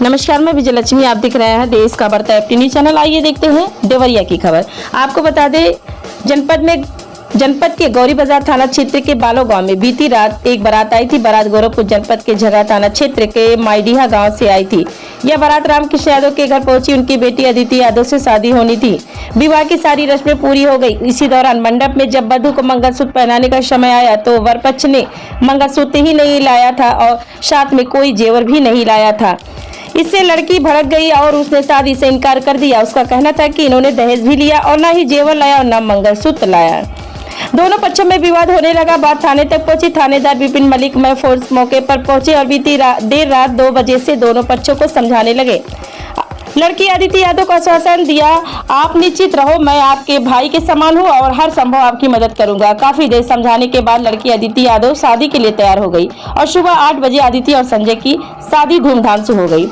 नमस्कार, मैं विजयलक्ष्मी। आप दिख रहे हैं देश का बढ़ता है टीवी चैनल। आइए देखते हैं देवरिया की खबर। आपको बता दें, जनपद के गौरी बाजार थाना क्षेत्र के बालो गांव में बीती रात एक बारात आई थी। बारात गोरखपुर जनपद के झगड़ा थाना क्षेत्र के माईडीहा गांव से आई थी। यह बारात रामकृष्ण यादव के घर पहुंची। उनकी बेटी अदिति यादव से शादी होनी थी। विवाह की सारी रस्में पूरी हो गई। इसी दौरान मंडप में जब वधू को मंगलसूत्र पहनाने का समय आया तो वर पक्ष ने मंगलसूत्र ही नहीं लाया था और साथ में कोई जेवर भी नहीं लाया था। इससे लड़की भड़क गई और उसने शादी से इनकार कर दिया। उसका कहना था कि इन्होंने दहेज भी लिया और न ही जेवर लाया और न मंगलसूत्र लाया। दोनों पक्षों में विवाद होने लगा। बात थाने तक पहुंची। थानेदार विपिन मलिक में फोर्स मौके पर पहुंचे और बीती देर रात 2 बजे से दोनों पक्षों को समझाने लगे। लड़की अदिति यादव को आश्वासन दिया, आप निश्चित रहो, मैं आपके भाई के समान हूं और हर संभव आपकी मदद करूंगा। काफी देर समझाने के बाद लड़की अदिति यादव शादी के लिए तैयार हो गई और सुबह 8 बजे अदिति और संजय की शादी धूमधाम से हो गई।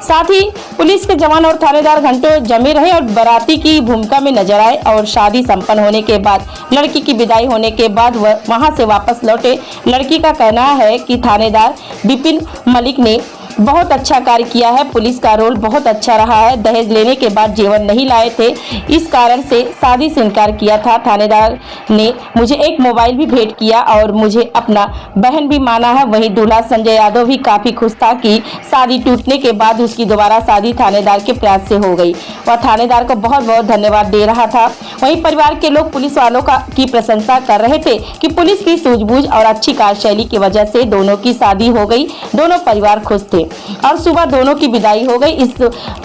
साथ ही पुलिस के जवान और थानेदार घंटों जमे रहे और बाराती की भूमिका में नजर आए और शादी संपन्न होने के बाद लड़की की विदाई होने के बाद वह वहां से वापस लौटे। लड़की का कहना है कि थानेदार विपिन मलिक ने बहुत अच्छा कार्य किया है। पुलिस का रोल बहुत अच्छा रहा है। दहेज लेने के बाद जेवर नहीं लाए थे, इस कारण से शादी से इनकार किया था। थानेदार ने मुझे एक मोबाइल भी भेंट किया और मुझे अपना बहन भी माना है। वहीं दूल्हा संजय यादव भी काफी खुश था कि शादी टूटने के बाद उसकी दोबारा शादी थानेदार के प्रयास से हो गई। वह थानेदार को बहुत बहुत धन्यवाद दे रहा था। वहीं परिवार के लोग पुलिस वालों की प्रशंसा कर रहे थे कि पुलिस की सूझबूझ और अच्छी कार्यशैली की वजह से दोनों की शादी हो गई। दोनों परिवार खुश थे और सुबह दोनों की विदाई हो गई। इस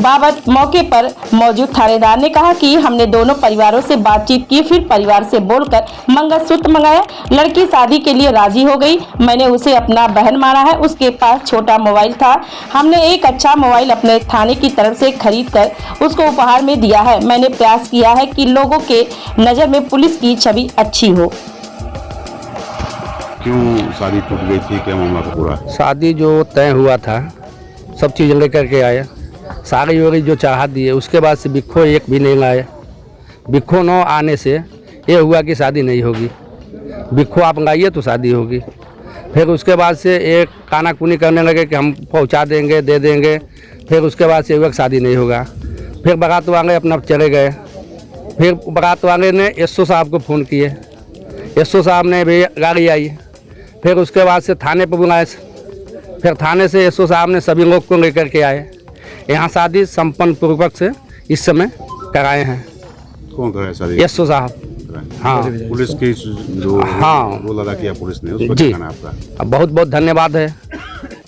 बाबत मौके पर मौजूद थानेदार ने कहा कि हमने दोनों परिवारों से बातचीत की, फिर परिवार से बोलकर मंगलसूत्र मंगाया। लड़की शादी के लिए राजी हो गई। मैंने उसे अपना बहन माना है। उसके पास छोटा मोबाइल था। हमने एक अच्छा मोबाइल अपने थाने की तरफ से खरीद कर उसको उपहार में दिया है। मैंने प्रयास किया है कि लोगों के नजर में पुलिस की छवि अच्छी हो। क्यों शादी टूट गई थी, क्या मामला था पूरा? शादी जो तय हुआ था सब चीज़ लेकर के आया, साड़ी वाड़ी जो चढ़ा दिए, उसके बाद से बिक्खो एक भी नहीं लाया। बिक्खो न आने से ये हुआ कि शादी नहीं होगी। बिक्खो आप मंगाइए तो शादी होगी। फिर उसके बाद से एक कानाकुनी करने लगे कि हम पहुंचा देंगे, दे देंगे। फिर उसके बाद से हुआ कि शादी नहीं होगा। फिर बारात वाले अपना चले गए। फिर बारात वाले ने एसओ साहब को फ़ोन किए। एसओ साहब ने भी गाड़ी आई। फिर उसके बाद से थाने पर बुलाए। फिर थाने से एसओ साहब ने सभी लोग को लेकर के आए। यहाँ शादी संपन्न पूर्वक से इस समय कराए हैं। कौन कराया शादी? एसओ साहब। हाँ, पुलिस की जो हाँ रोल अदा किया पुलिस ने, उसको जी, कहना है आपका? बहुत बहुत धन्यवाद है।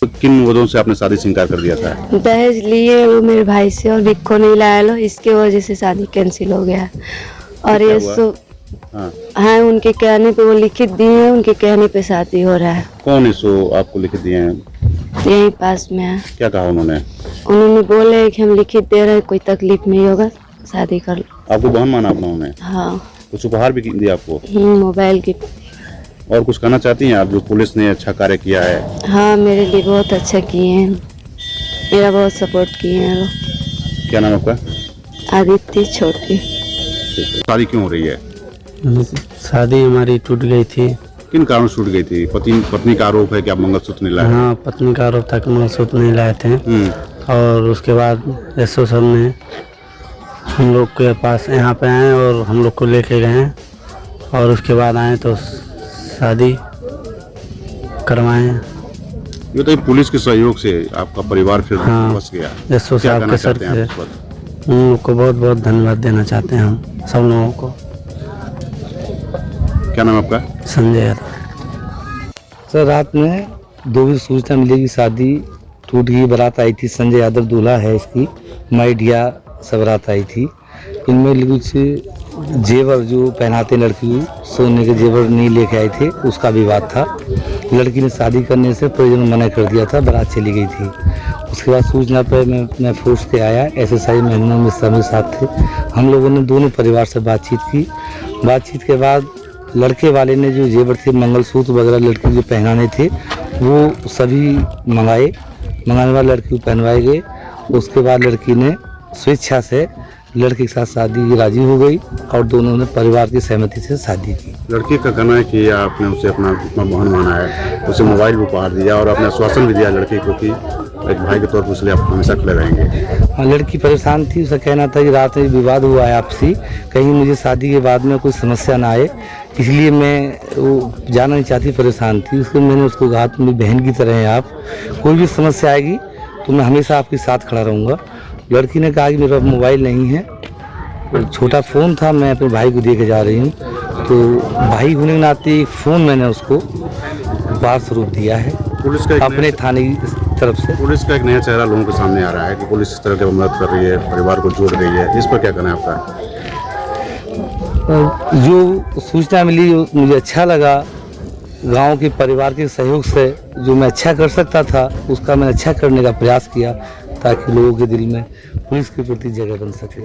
तो किन वजहों से आपने शादी से इनकार कर दिया था? दहेज लिए वो मेरे भाई से और बिक्को नहीं लाया लो, इसके वजह से शादी कैंसिल हो गया। और ये सो हाँ, उनके कहने पे वो लिखित दिए हैं, उनके कहने पे शादी हो रहा है। कौन इसो आपको लिखित दिए हैं? यहीं पास में है। क्या कहा उन्होंने? उन्होंने बोले कि हम लिखित दे रहे हैं, कोई तकलीफ नहीं होगा, शादी कर लो। आपको बहन माना अपना उन्होंने? हाँ। कुछ उपहार भी दिया आपको? मोबाइल की। और कुछ कहना चाहती हैं आप, जो पुलिस ने अच्छा कार्य किया है? हाँ, मेरे लिए बहुत अच्छा किए हैं, मेरा बहुत सपोर्ट किए हैं लोग। क्या नाम आपका? आदित्य छोटी। शादी क्यों हो रही है? शादी हमारी टूट गई थी। किन कारणों से टूट गई थी? पत्नी का आरोप है कि आप मंगलसूत्र नहीं लाए? हाँ, पत्नी का आरोप था कि मंगलसूत्र नहीं लाए थे। और उसके बाद एसओ साहब ने हम लोग के पास यहाँ पे आए और हम लोग को लेके गए और उसके बाद आए तो शादी करवाए। ये तो पुलिस के सहयोग से आपका परिवार फिर बस गया। एसओ साहब के सर से हम लोग को बहुत बहुत धन्यवाद देना चाहते हैं, हम सब लोगों को। क्या नाम आपका? संजय यादव। सर, रात में 2 बजे सूचना मिली कि शादी टूट गई। बारात आई थी, संजय यादव दूल्हा है इसकी, माईडीहा से बारात आई थी। इनमें कुछ जेवर जो पहनाते लड़की को, सोने के जेवर नहीं लेके आए थे, उसका विवाद था। लड़की ने शादी करने से परिजन मना कर दिया था, बारात चली गई थी। उसके बाद सूचना पर मैं फोर्स पे आया, एसएसआई महीनों में सभी साथ थे। हम लोगों ने दोनों परिवार से बातचीत की। बातचीत के बाद लड़के वाले ने जो जेवर थे, मंगलसूत्र वगैरह लड़की जो पहनाने थे, वो सभी मंगाने वाले लड़की को पहनवाए गए। उसके बाद लड़की ने स्वेच्छा से लड़के के साथ शादी राजी हो गई और दोनों ने परिवार की सहमति से शादी की। लड़की का कहना है कि आपने उसे अपना बहन माना है, उसे मोबाइल भी उपहार दिया और अपने आश्वासन भी दिया लड़की को कि एक भाई के तौर पर उसके लिए आप हमेशा खड़े रहेंगे। हाँ, लड़की परेशान थी। उसका कहना था कि रात में विवाद हुआ है आपसी, कहीं मुझे शादी के बाद में कोई समस्या ना आए, इसलिए मैं वो जाना नहीं चाहती, परेशान थी। उसको मैंने उसको कहा तुम मेरी बहन की तरह हैं आप, कोई भी समस्या आएगी तो मैं हमेशा आपके साथ खड़ा रहूँगा। लड़की ने कहा कि मेरे पास मोबाइल नहीं है, छोटा फ़ोन था, मैं अपने भाई को दे के जा रही हूँ, तो भाई होने के नाते एक फ़ोन मैंने उसको उपहार स्वरूप दिया है पुलिस का अपने थाने की तरफ से। पुलिस का एक नया चेहरा लोगों के सामने आ रहा है कि पुलिस इस तरह की मदद कर रही है, परिवार को जोड़ रही है, इस पर क्या कहना है आपका? जो सूचना मिली मुझे अच्छा लगा। गांव के परिवार के सहयोग से जो मैं अच्छा कर सकता था उसका मैं अच्छा करने का प्रयास किया ताकि लोगों के दिल में पुलिस के प्रति जगह बन सके।